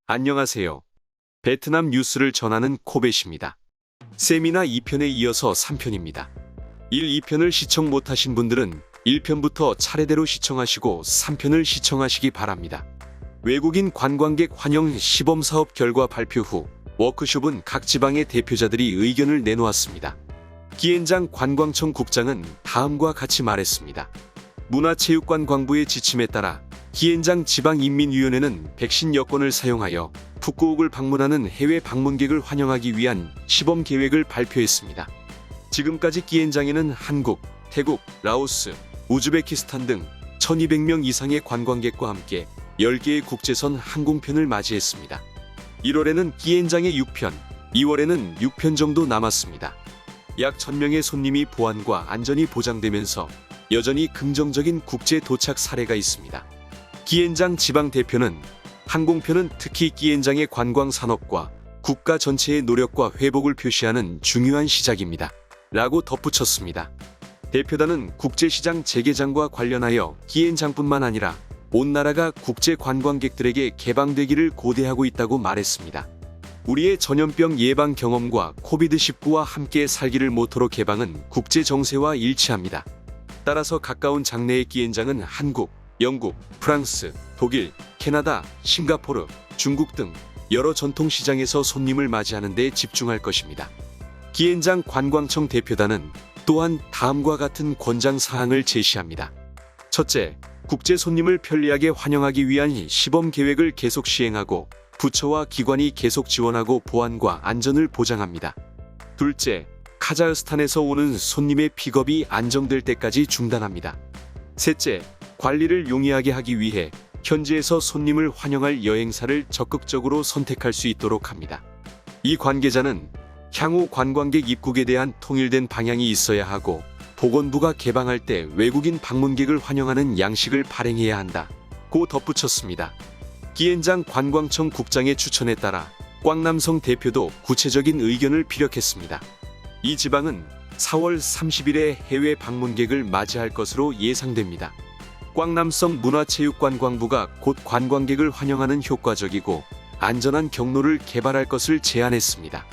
안녕하세요. 베트남 뉴스를 전하는 코벳입니다. 세미나 2편에 이어서 3편입니다. 1, 2편을 시청 못하신 분들은 1편부터 차례대로 시청하시고 3편을 시청하시기 바랍니다. 외국인 관광객 환영 시범사업 결과 발표 후 워크숍은 각 지방의 대표자들이 의견을 내놓았습니다. 기엔장 관광청 국장은 다음과 같이 말했습니다. 문화체육관광부의 지침에 따라 기엔장 지방인민위원회는 백신 여권을 사용하여 푸꾸옥을 방문하는 해외 방문객을 환영하기 위한 시범 계획을 발표했습니다. 지금까지 기엔장에는 한국, 태국, 라오스, 우즈베키스탄 등 1200명 이상의 관광객과 함께 10개의 국제선 항공편을 맞이했습니다. 1월에는 기엔장에 6편, 2월에는 6편 정도 남았습니다. 약 1000명의 손님이 보안과 안전이 보장되면서 여전히 긍정적인 국제 도착 사례가 있습니다. 기엔장 지방대표는 항공편은 특히 기엔장의 관광 산업과 국가 전체의 노력과 회복을 표시하는 중요한 시작입니다. 라고 덧붙였습니다. 대표단은 국제시장 재개장과 관련하여 기엔장뿐만 아니라 온 나라가 국제 관광객들에게 개방되기를 고대하고 있다고 말했습니다. 우리의 전염병 예방 경험과 코비드19와 함께 살기를 모토로 개방은 국제 정세와 일치합니다. 따라서 가까운 장래의 기엔장은 한국, 영국, 프랑스, 독일, 캐나다, 싱가포르, 중국 등 여러 전통 시장에서 손님을 맞이하는 데 집중할 것입니다. 기엔장 관광청 대표단은 또한 다음과 같은 권장 사항을 제시합니다. 첫째, 국제 손님을 편리하게 환영하기 위한 시범 계획을 계속 시행하고 부처와 기관이 계속 지원하고 보안과 안전을 보장합니다. 둘째, 카자흐스탄에서 오는 손님의 픽업이 안정될 때까지 중단합니다. 셋째, 관리를 용이하게 하기 위해 현지에서 손님을 환영할 여행사를 적극적으로 선택할 수 있도록 합니다. 이 관계자는 향후 관광객 입국에 대한 통일된 방향이 있어야 하고 보건부가 개방할 때 외국인 방문객을 환영하는 양식을 발행해야 한다고 덧붙였습니다. 기엔장 관광청 국장의 추천에 따라 꽝남성 대표도 구체적인 의견을 피력했습니다. 이 지방은 4월 30일에 해외 방문객을 맞이할 것으로 예상됩니다. 꽝남성 문화체육관광부가 곧 관광객을 환영하는 효과적이고 안전한 경로를 개발할 것을 제안했습니다.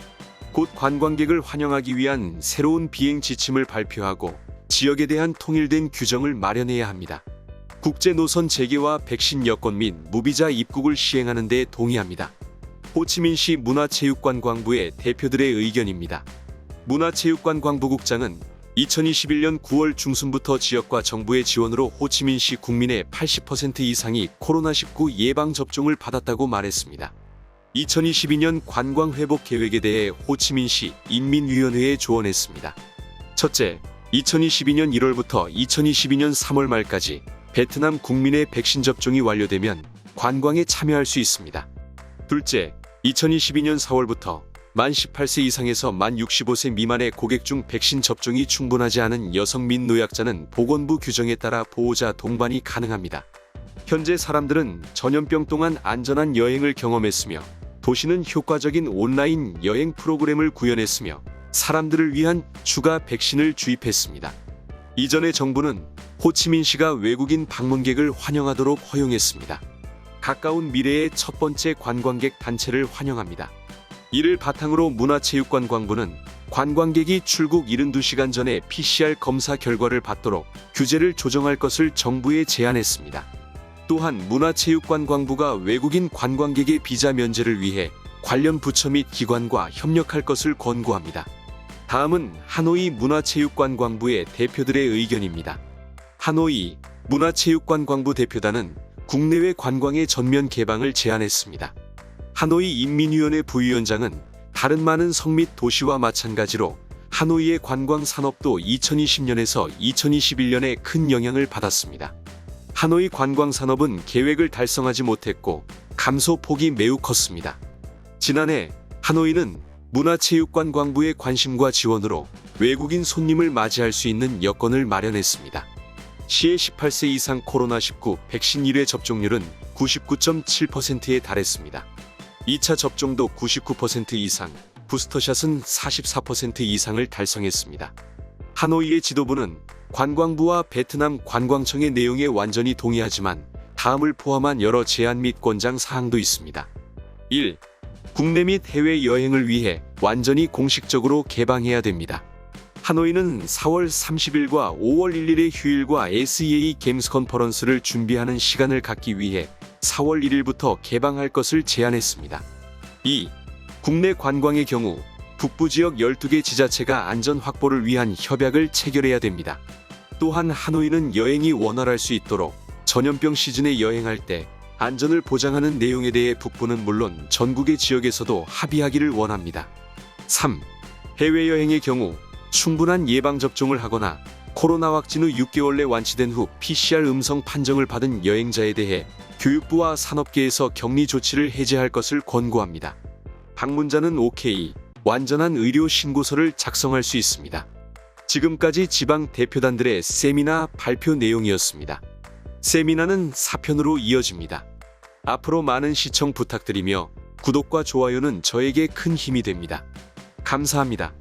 곧 관광객을 환영하기 위한 새로운 비행 지침을 발표하고 지역에 대한 통일된 규정을 마련해야 합니다. 국제 노선 재개와 백신 여권 및 무비자 입국을 시행하는 데 동의합니다. 호치민시 문화체육관광부의 대표들의 의견입니다. 문화체육관광부 국장은 2021년 9월 중순부터 지역과 정부의 지원으로 호치민시 국민의 80% 이상이 코로나19 예방접종을 받았다고 말했습니다. 2022년 관광회복 계획에 대해 호치민시 인민위원회에 조언했습니다. 첫째, 2022년 1월부터 2022년 3월 말까지 베트남 국민의 백신 접종이 완료되면 관광에 참여할 수 있습니다. 둘째, 2022년 4월부터 만 18세 이상에서 만 65세 미만의 고객 중 백신 접종이 충분하지 않은 여성 및 노약자는 보건부 규정에 따라 보호자 동반이 가능합니다. 현재 사람들은 전염병 동안 안전한 여행을 경험했으며 도시는 효과적인 온라인 여행 프로그램을 구현했으며 사람들을 위한 추가 백신을 주입했습니다. 이전에 정부는 호치민시가 외국인 방문객을 환영하도록 허용했습니다. 가까운 미래의 첫 번째 관광객 단체를 환영합니다. 이를 바탕으로 문화체육관광부는 관광객이 출국 72시간 전에 PCR 검사 결과를 받도록 규제를 조정할 것을 정부에 제안했습니다. 또한 문화체육관광부가 외국인 관광객의 비자 면제를 위해 관련 부처 및 기관과 협력할 것을 권고합니다. 다음은 하노이 문화체육관광부의 대표들의 의견입니다. 하노이 문화체육관광부 대표단은 국내외 관광의 전면 개방을 제안했습니다. 하노이 인민위원회 부위원장은 다른 많은 성 및 도시와 마찬가지로 하노이의 관광 산업도 2020년에서 2021년에 큰 영향을 받았습니다. 하노이 관광 산업은 계획을 달성하지 못했고 감소 폭이 매우 컸습니다. 지난해 하노이는 문화체육관광부의 관심과 지원으로 외국인 손님을 맞이할 수 있는 여건을 마련했습니다. 시의 18세 이상 코로나19 백신 1회 접종률은 99.7%에 달했습니다. 2차 접종도 99% 이상, 부스터샷은 44% 이상을 달성했습니다. 하노이의 지도부는 관광부와 베트남 관광청의 내용에 완전히 동의하지만 다음을 포함한 여러 제안 및 권장 사항도 있습니다. 1. 국내 및 해외 여행을 위해 완전히 공식적으로 개방해야 됩니다. 하노이는 4월 30일과 5월 1일의 휴일과 SEA 게임스 컨퍼런스를 준비하는 시간을 갖기 위해 4월 1일부터 개방할 것을 제안했습니다. 2. 국내 관광의 경우 북부 지역 12개 지자체가 안전 확보를 위한 협약을 체결해야 됩니다. 또한 하노이는 여행이 원활할 수 있도록 전염병 시즌에 여행할 때 안전을 보장하는 내용에 대해 북부는 물론 전국의 지역에서도 합의하기를 원합니다. 3. 해외여행의 경우 충분한 예방접종을 하거나 코로나 확진 후 6개월 내 완치된 후 PCR 음성 판정을 받은 여행자에 대해 교육부와 산업계에서 격리 조치를 해제할 것을 권고합니다. 방문자는 OK, 완전한 의료 신고서를 작성할 수 있습니다. 지금까지 지방 대표단들의 세미나 발표 내용이었습니다. 세미나는 4편으로 이어집니다. 앞으로 많은 시청 부탁드리며 구독과 좋아요는 저에게 큰 힘이 됩니다. 감사합니다.